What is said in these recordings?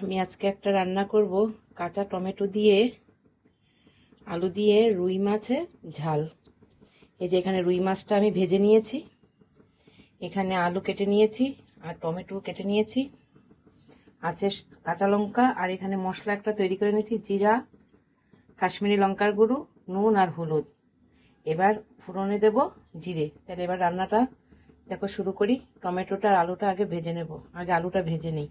আমি আজকে একটা রান্না করব কাঁচা টমেটো দিয়ে আলু দিয়ে রুই মাছের ঝাল। এই যে এখানে রুই মাছটা আমি ভেজে নিয়েছি, এখানে আলু কেটে নিয়েছি আর টমেটো কেটে নিয়েছি, আছে কাঁচা লঙ্কা, আর এখানে মশলা একটা তৈরি করে নিয়েছি, জিরা, কাশ্মীরি লঙ্কার গুঁড়ো, নুন আর হলুদ। এবার ফোড়নে দেব জিরে। তাহলে এবার রান্নাটা দেখো শুরু করি। টমেটোটা আর আলুটা আগে ভেজে নেব, আগে আলুটা ভেজে নেই।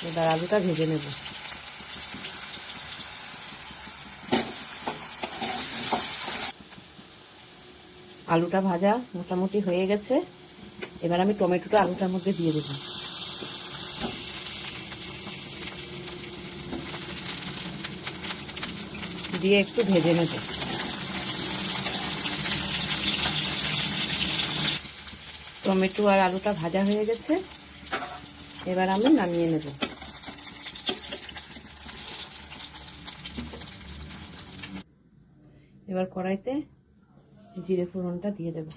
এবার আলুটা ভেজে নেব। আলুটা ভাজা মোটামুটি হয়ে গেছে। এবার আমি টমেটোটা আলুটার মধ্যে দিয়ে দেব, দিয়ে একটু ভেজে নেব। টমেটো আর আলুটা ভাজা হয়ে গেছে, এবার আমি নামিয়ে নেব। এবার কড়াইতে জিরে ফোড়নটা দিয়ে দেব।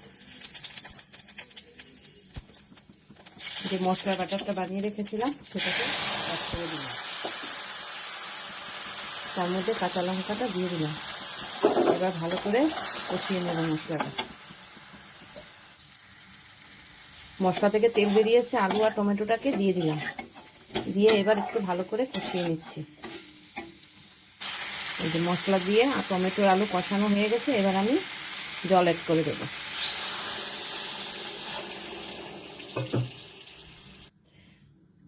যে মশলা বাটারটা বানিয়ে রেখেছিলাম সেটাকে অ্যাড করে দিলাম, তার মধ্যে কাঁচা লঙ্কাটা দিয়ে দিলাম। এবার ভালো করে কষিয়ে নেব মশলাটা। মশলা থেকে তেল বেরিয়েছে, আলু আর টমেটোটাকে দিয়ে দিলাম, দিয়ে এবার একটু ভালো করে কষিয়ে নিচ্ছি। এই যে মশলা দিয়ে আর টমেটোর আলু কষানো হয়ে গেছে, এবার আমি জল অ্যাড করে দেব।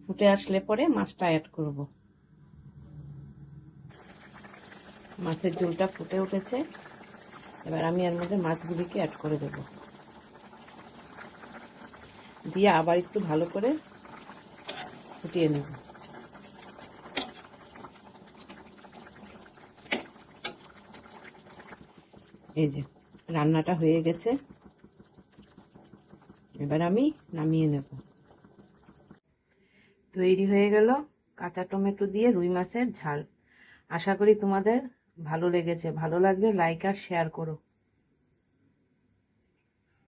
ফুটে আসলে পরে মাছটা অ্যাড করব। মাছের ঝোলটা ফুটে উঠেছে, এবার আমি এর মধ্যে মাছগুলিকে অ্যাড করে দেব, দিয়ে আবার একটু ভালো করে ফুটিয়ে নেব। এই যে রান্নাটা হয়ে গেছে, এবার আমি নামিয়ে নেব। তৈরি হয়ে গেল কাঁচা টমেটো দিয়ে রুই মাছের ঝাল। আশা করি তোমাদের ভালো লেগেছে। ভালো লাগলে লাইক আর শেয়ার করো।